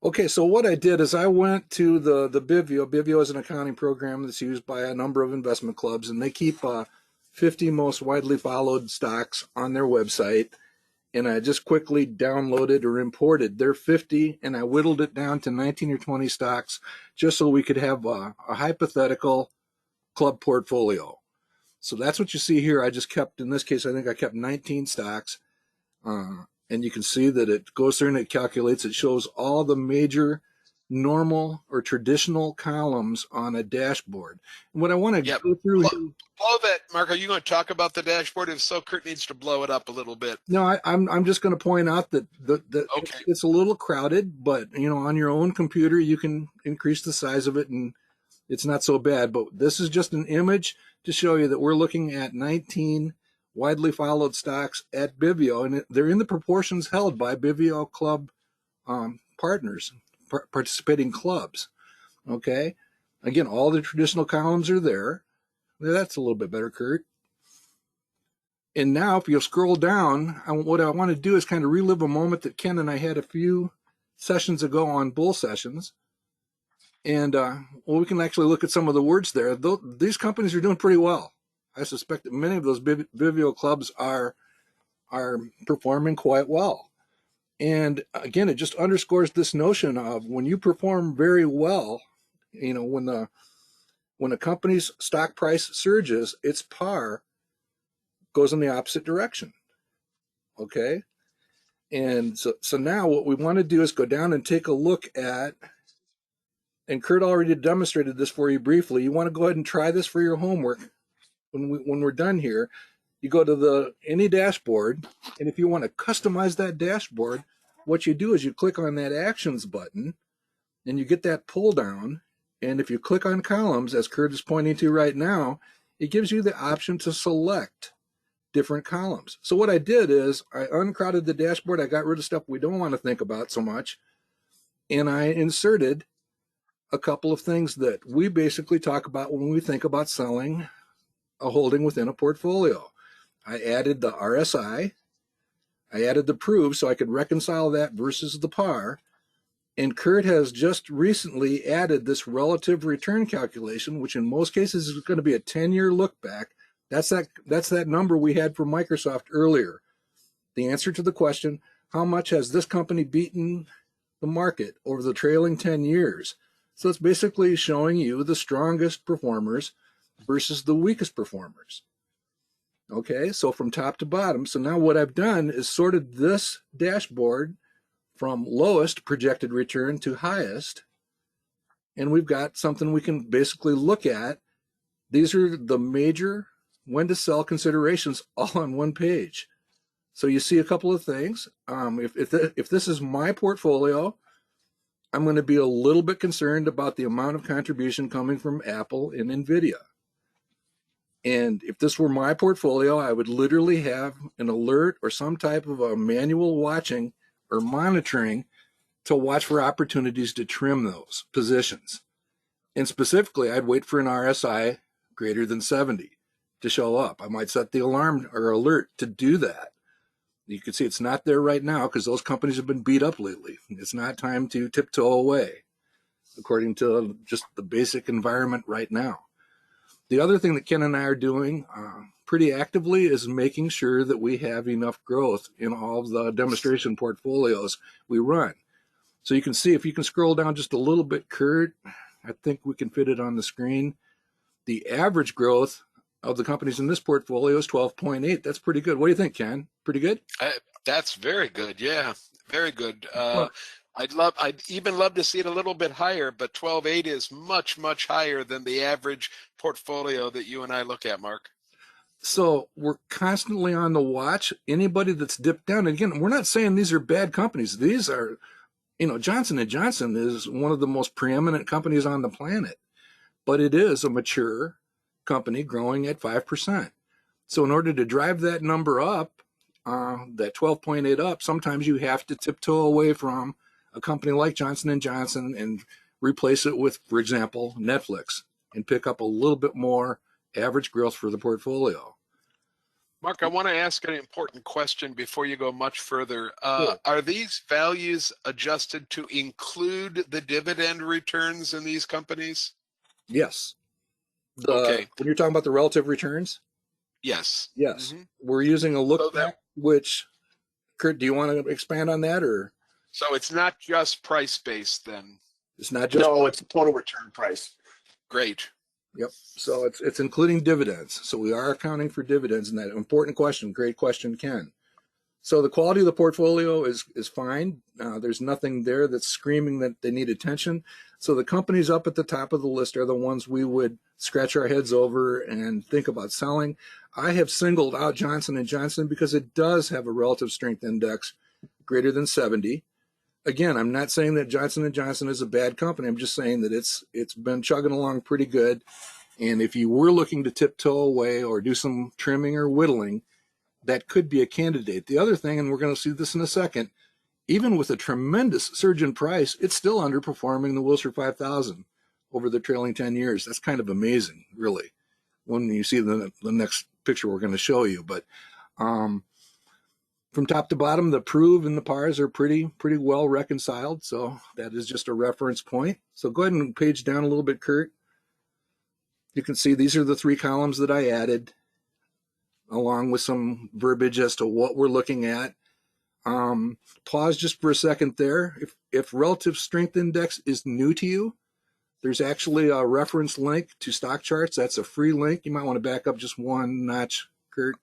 Okay, so what I did is I went to the Bivio. Bivio is an accounting program that's used by a number of investment clubs, and they keep 50 most widely followed stocks on their website. And I just quickly downloaded or imported their 50, and I whittled it down to 19 or 20 stocks just so we could have a hypothetical club portfolio. So that's what you see here. I just kept, in this case, I think I kept 19 stocks. And you can see that it goes through and it calculates, it shows all the major normal or traditional columns on a dashboard. And what I want to go through
blow that, Mark, are you going to talk about the dashboard? If so, Kurt needs to blow it up a little bit.
No, I'm just going to point out that it's a little crowded, but on your own computer you can increase the size of it and it's not so bad. But this is just an image to show you that we're looking at 19 widely followed stocks at Bivio, and they're in the proportions held by Bivio club partners, participating clubs. Okay, again, all the traditional columns are there. That's a little bit better, Kurt. And now, if you'll scroll down, what I want to do is kind of relive a moment that Ken and I had a few sessions ago on bull sessions. And we can actually look at some of the words there. These companies are doing pretty well. I suspect that many of those Bivio clubs are performing quite well. And again, it just underscores this notion of when you perform very well, when when a company's stock price surges, its par goes in the opposite direction. Okay? And so now what we want to do is go down and take a look at, and Kurt already demonstrated this for you briefly. You want to go ahead and try this for your homework. When we're done here, you go to any dashboard, and if you want to customize that dashboard, what you do is you click on that Actions button, and you get that pull down, and if you click on columns, as Kurt is pointing to right now, it gives you the option to select different columns. So what I did is I uncrowded the dashboard, I got rid of stuff we don't want to think about so much, and I inserted a couple of things that we basically talk about when we think about selling a holding within a portfolio. I added the RSI, I added the prove so I could reconcile that versus the par, and Kurt has just recently added this relative return calculation, which in most cases is going to be a 10-year look back. That's that number we had for Microsoft earlier. The answer to the question, how much has this company beaten the market over the trailing 10 years? So it's basically showing you the strongest performers versus the weakest performers. Okay, so from top to bottom. So now what I've done is sorted this dashboard from lowest projected return to highest, and we've got something we can basically look at. These are the major when to sell considerations all on one page. So you see a couple of things. If this is my portfolio, I'm going to be a little bit concerned about the amount of contribution coming from Apple and NVIDIA. And if this were my portfolio, I would literally have an alert or some type of a manual watching or monitoring to watch for opportunities to trim those positions. And specifically, I'd wait for an RSI greater than 70 to show up. I might set the alarm or alert to do that. You can see it's not there right now because those companies have been beat up lately. It's not time to tiptoe away, according to just the basic environment right now. The other thing that Ken and I are doing pretty actively is making sure that we have enough growth in all of the demonstration portfolios we run. So you can see, if you can scroll down just a little bit, Kurt, I think we can fit it on the screen. The average growth of the companies in this portfolio is 12.8. That's pretty good. What do you think, Ken? Pretty good?
That's very good. Yeah, very good.
Well,
I'd even love to see it a little bit higher, but 12.8 is much, much higher than the average portfolio that you and I look at, Mark.
so we're constantly on the watch. Anybody that's dipped down, and again, we're not saying these are bad companies. These are, Johnson & Johnson is one of the most preeminent companies on the planet, but it is a mature company growing at 5%. So in order to drive that number up, that 12.8 up, sometimes you have to tiptoe away from a company like Johnson & Johnson and replace it with, for example, Netflix, and pick up a little bit more average growth for the portfolio.
Mark, I want to ask an important question before you go much further.
Sure.
Are these values adjusted to include the dividend returns in these companies?
Yes.
Okay.
When you're talking about the relative returns,
Yes.
yes,
Mhm.
we're using a look
So that-
back, which, Kurt, do you want to expand on that, or
So it's not just price-based then.
it's not just?
No, it's a total return price.
Great.
Yep. So it's including dividends. So we are accounting for dividends in that important question. Great question, Ken. So the quality of the portfolio is fine. There's nothing there that's screaming that they need attention. So the companies up at the top of the list are the ones we would scratch our heads over and think about selling. I have singled out Johnson & Johnson because it does have a relative strength index greater than 70. Again, I'm not saying that Johnson & Johnson is a bad company. I'm just saying that it's been chugging along pretty good. And if you were looking to tiptoe away or do some trimming or whittling, that could be a candidate. The other thing, and we're going to see this in a second, even with a tremendous surge in price, it's still underperforming the Wilshire 5000 over the trailing 10 years. That's kind of amazing, really, when you see the next picture we're going to show you. But from top to bottom, the prove and the pars are pretty well reconciled. So that is just a reference point. So go ahead and page down a little bit, Kurt. You can see these are the three columns that I added, along with some verbiage as to what we're looking at. Pause just for a second there. If relative strength index is new to you, There's actually a reference link to stock charts. That's a free link. You might want to back up just one notch, Kurt,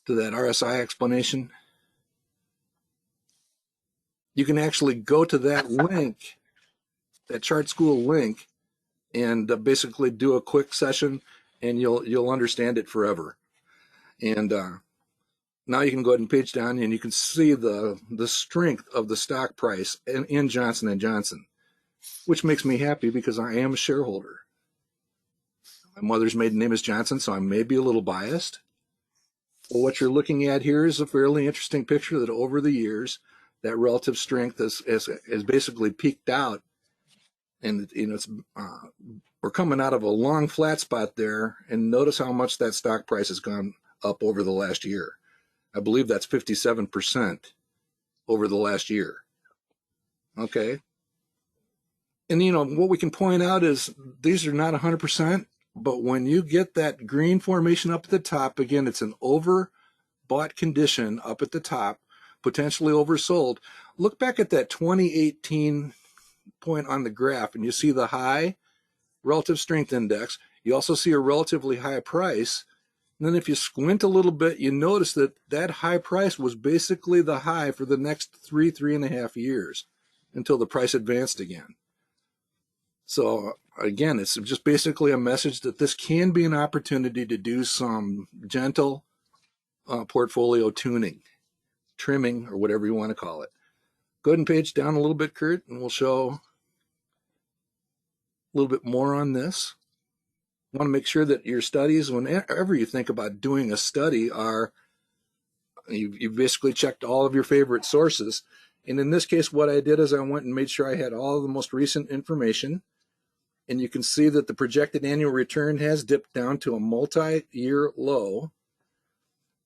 to that RSI explanation. You can actually go to that link, that chart school link, and basically do a quick session, and you'll understand it forever. And now you can go ahead and page down, and you can see the strength of the stock price in Johnson & Johnson, which makes me happy because I am a shareholder. My mother's maiden name is Johnson, so I may be a little biased. But what you're looking at here is a fairly interesting picture that over the years, that relative strength has basically peaked out. And it's we're coming out of a long flat spot there, and notice how much that stock price has gone up over the last year. I believe that's 57% over the last year. Okay. And what we can point out is these are not 100%, but when you get that green formation up at the top, again, it's an overbought condition up at the top, potentially oversold. Look back at that 2018 point on the graph, and you see the high relative strength index. You also see a relatively high price. And then if you squint a little bit, you notice that that high price was basically the high for the next 3.5 years until the price advanced again. So again, it's just basically a message that this can be an opportunity to do some gentle portfolio tuning, trimming, or whatever you want to call it. Go ahead and page down a little bit, Kurt, and we'll show a little bit more on this. You want to make sure that your studies, whenever you think about doing a study, you've basically checked all of your favorite sources. And in this case, what I did is I went and made sure I had all of the most recent information. And you can see that the projected annual return has dipped down to a multi-year low.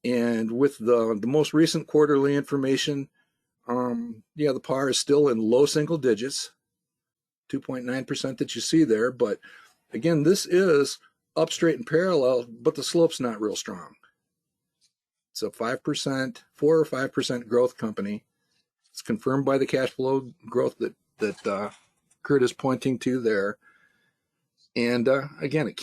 And with the most recent quarterly information, the par is still in low single digits, 2.9% that you see there. But again, this is up straight and parallel, but the slope's not real strong. It's a 5%, 4 or 5% growth company. It's confirmed by the cash flow growth that Kurt is pointing to there. And again, it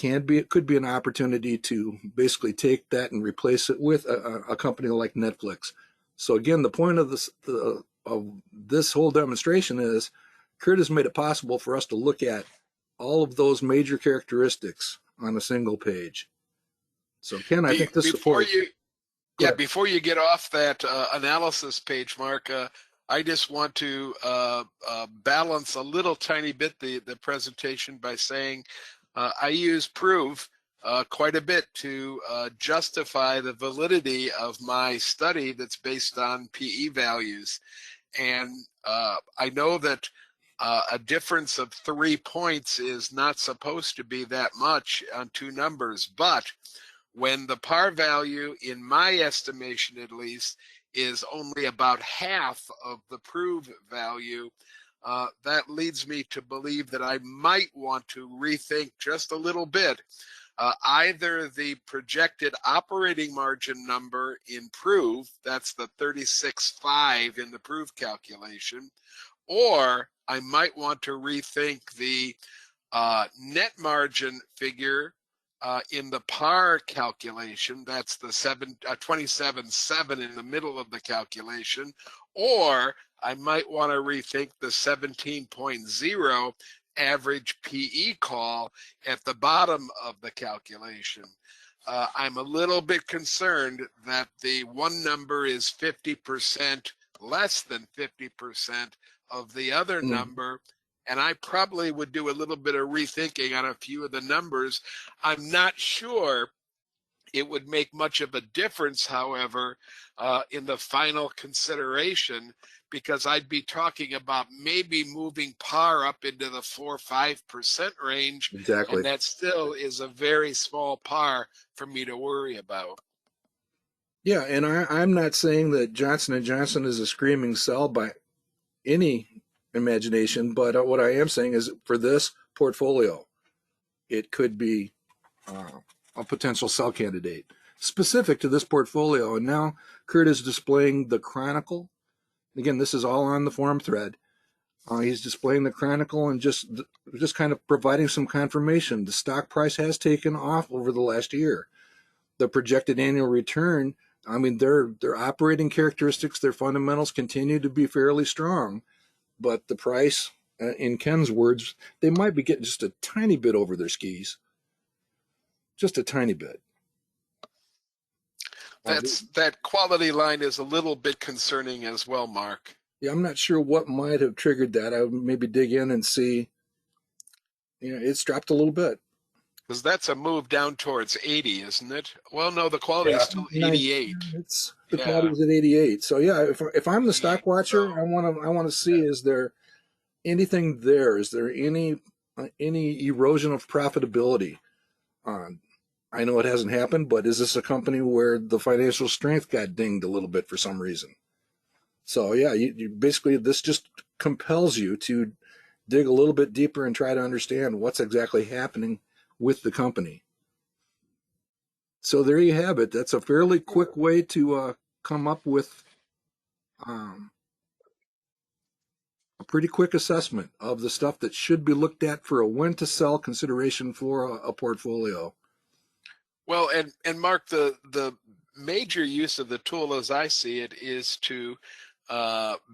could be an opportunity to basically take that and replace it with a company like Netflix. So again, the point of this whole demonstration is Kurt has made it possible for us to look at all of those major characteristics on a single page. So Ken, I think this
before you get off that analysis page, Mark, I just want to balance a little tiny bit the presentation by saying I use Prove quite a bit to justify the validity of my study that's based on PE values. And I know that a difference of 3 points is not supposed to be that much on two numbers, but when the par value, in my estimation at least, is only about half of the Prove value, that leads me to believe that I might want to rethink just a little bit either the projected operating margin number in Prove, that's the 36.5 in the Prove calculation, or I might want to rethink the net margin figure in the par calculation, that's the 27.7 in the middle of the calculation, or I might want to rethink the 17.0 average PE call at the bottom of the calculation. I'm a little bit concerned that the one number is 50% less than 50% of the other number, and I probably would do a little bit of rethinking on a few of the numbers. I'm not sure it would make much of a difference, however, in the final consideration, because I'd be talking about maybe moving par up into the 4 or 5% range.
Exactly.
And that still is a very small par for me to worry about.
Yeah, and I'm not saying that Johnson & Johnson is a screaming sell by any imagination, but what I am saying is for this portfolio, it could be a potential sell candidate specific to this portfolio. And now Kurt is displaying the Chronicle. Again, this is all on the forum thread. He's displaying the chronicle and just kind of providing some confirmation. The stock price has taken off over the last year. The projected annual return, I mean, their operating characteristics, their fundamentals continue to be fairly strong, but the price, in Ken's words, they might be getting just a tiny bit over their skis, just a tiny bit.
That quality line is a little bit concerning as well, Mark.
Yeah, I'm not sure what might have triggered that. I would maybe dig in and see. It's dropped a little bit.
Because that's a move down towards 80, isn't it? Well, no, the quality is still 88.
The quality is at 88. So yeah, if I'm the stock watcher,
so,
I want to see, is there anything there? Is there any erosion of profitability? I know it hasn't happened, but is this a company where the financial strength got dinged a little bit for some reason? So yeah, you basically, this just compels you to dig a little bit deeper and try to understand what's exactly happening with the company. So there you have it. That's a fairly quick way to come up with a pretty quick assessment of the stuff that should be looked at for a when to sell consideration for a portfolio.
Well, and Mark, the major use of the tool, as I see it, is to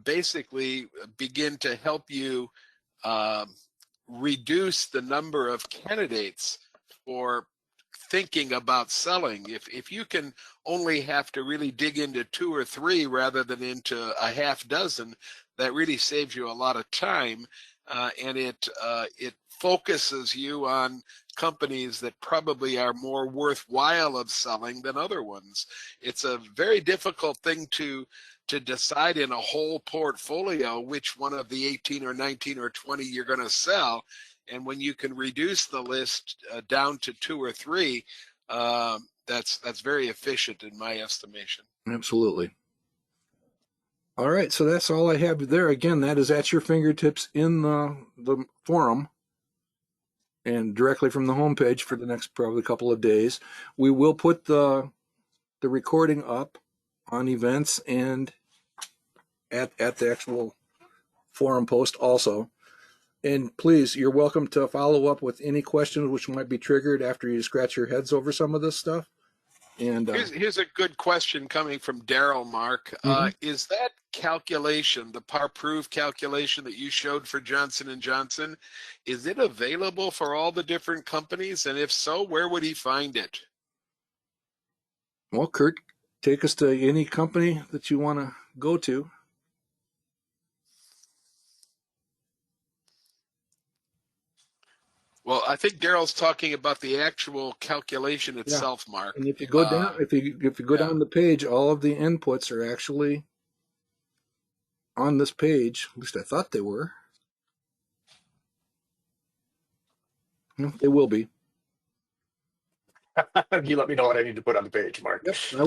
basically begin to help you reduce the number of candidates for thinking about selling. If you can only have to really dig into 2 or 3 rather than into a half dozen, that really saves you a lot of time, and it focuses you on companies that probably are more worthwhile of selling than other ones. It's a very difficult thing to decide in a whole portfolio which one of the 18 or 19 or 20 you're going to sell. And when you can reduce the list down to 2 or 3, that's very efficient in my estimation.
Absolutely. All right, so that's all I have there. Again, that is at your fingertips in the forum and directly from the homepage for the next probably couple of days. We will put the recording up on events and at the actual forum post also. And please, you're welcome to follow up with any questions which might be triggered after you scratch your heads over some of this stuff. And
here's a good question coming from Daryl, Mark. Is that calculation, the par-proof calculation that you showed for Johnson & Johnson, is it available for all the different companies? And if so, where would he find it?
Well, Kurt, take us to any company that you want to go to.
Well, I think Daryl's talking about the actual calculation itself, Mark.
And if you go down, if you go down the page, all of the inputs are actually on this page. At least I thought they were. No, they will be.
You let me know what I need to put on the page, Mark.
Yep, I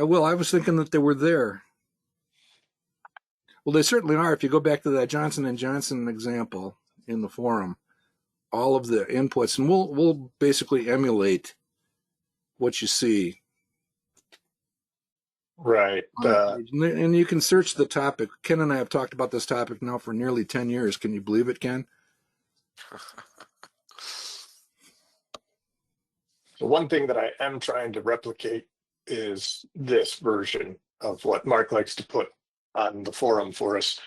will. I was thinking that they were there. Well, they certainly are. If you go back to that Johnson & Johnson example in the forum, all of the inputs, and we'll basically emulate what you see.
Right.
And you can search the topic. Ken and I have talked about this topic now for nearly 10 years. Can you believe it, Ken?
So one thing that I am trying to replicate is this version of what Mark likes to put on the forum for us.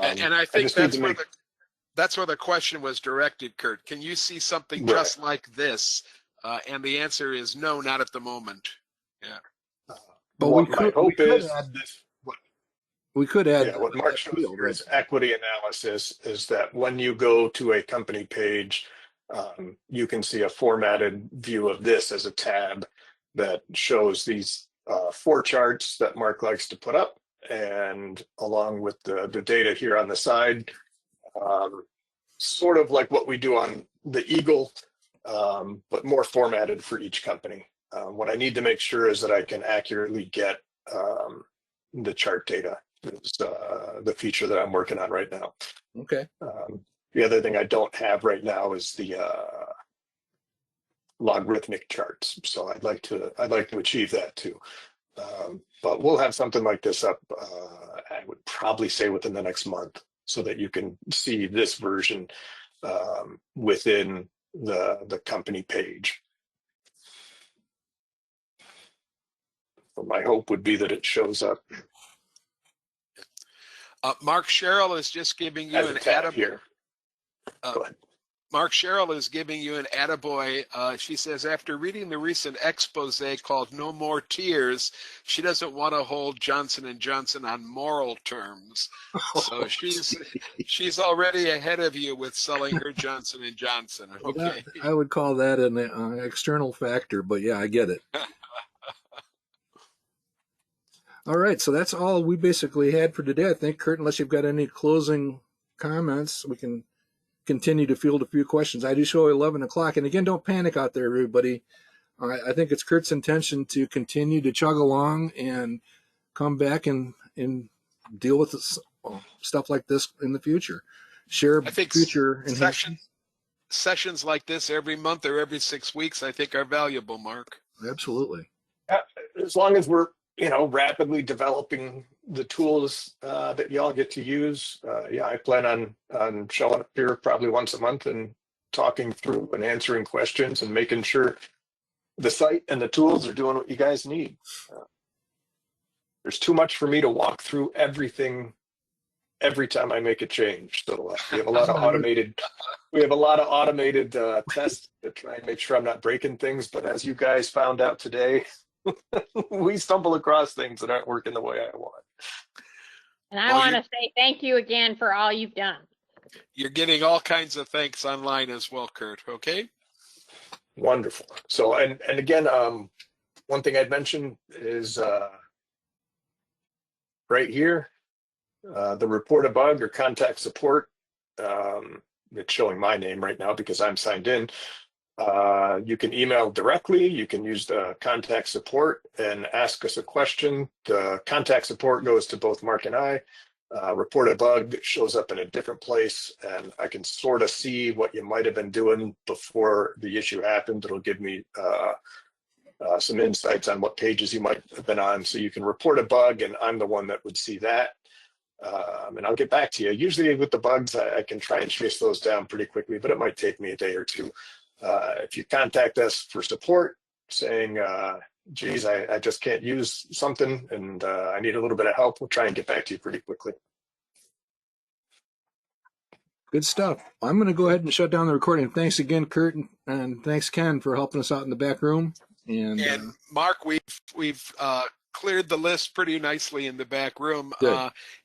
And I think that's where the question was directed, Kurt. Can you see something just like this? And the answer is no, not at the moment. Yeah.
But what my hope is
we could add
what Mark shows here is equity analysis, is that when you go to a company page, you can see a formatted view of this as a tab that shows these 4 charts that Mark likes to put up, and along with the data here on the side, sort of like what we do on the Eagle, but more formatted for each company. What I need to make sure is that I can accurately get the chart data. Is the feature that I'm working on right now.
Okay.
The other thing I don't have right now is the logarithmic charts. So I'd like to achieve that too. But we'll have something like this up, I would probably say within the next month. so that you can see this version within the company page. So my hope would be that it shows up
Mark Sherrill is just giving you
as
an
a tab
attaboy.
here. Go ahead.
Mark Sherrill is giving you an attaboy. She says, after reading the recent expose called No More Tears, she doesn't want to hold Johnson & Johnson on moral terms. So she's already ahead of you with selling her Johnson & Johnson.
Well,
Okay.
I would call that an external factor, but yeah, I get it. All right, so that's all we basically had for today. I think, Kurt, unless you've got any closing comments, we can continue to field a few questions. I do show 11 o'clock. And again, don't panic out there, everybody. I think it's Kurt's intention to continue to chug along and come back and deal with this, stuff like this in the future. Share
I think
future enhancements.
Sessions like this every month or every 6 weeks, I think, are valuable, Mark.
Absolutely.
As long as we're rapidly developing the tools that y'all get to use. Yeah, I plan on showing up here probably once a month and talking through and answering questions and making sure the site and the tools are doing what you guys need. There's too much for me to walk through everything every time I make a change. So we have a lot of automated tests to try and make sure I'm not breaking things. But as you guys found out today, we stumble across things that aren't working the way I want.
And I want to say thank you again for all you've done.
You're getting all kinds of thanks online as well, Kurt. Okay.
Wonderful. So, and again, one thing I'd mention is right here, the report a bug or contact support. It's showing my name right now because I'm signed in. You can email directly. You can use the contact support and ask us a question. The contact support goes to both Mark and I. Report a bug shows up in a different place, and I can sort of see what you might have been doing before the issue happened. It'll give me some insights on what pages you might have been on. So you can report a bug, and I'm the one that would see that. And I'll get back to you. Usually with the bugs, I can try and chase those down pretty quickly, but it might take me a day or two. If you contact us for support saying, geez, I just can't use something and I need a little bit of help, we'll try and get back to you pretty quickly.
Good stuff. I'm going to go ahead and shut down the recording. Thanks again, Kurt, and thanks, Ken, for helping us out in the back room. And
Mark, we've cleared the list pretty nicely in the back room.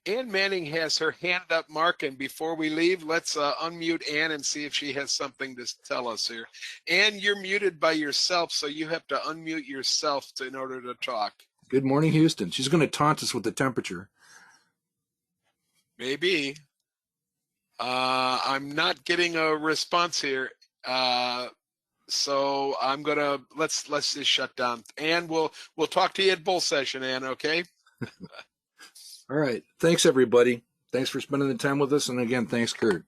Ann Manning has her hand up, Mark, and before we leave, let's unmute Ann and see if she has something to tell us here. Ann, you're muted by yourself, so you have to unmute yourself in order to talk.
Good morning, Houston. She's going to taunt us with the temperature.
Maybe. I'm not getting a response here. So I'm gonna let's just shut down. Ann, we'll talk to you at bull session, Ann, okay?
All right. Thanks, everybody. Thanks for spending the time with us. And again, thanks, Kurt.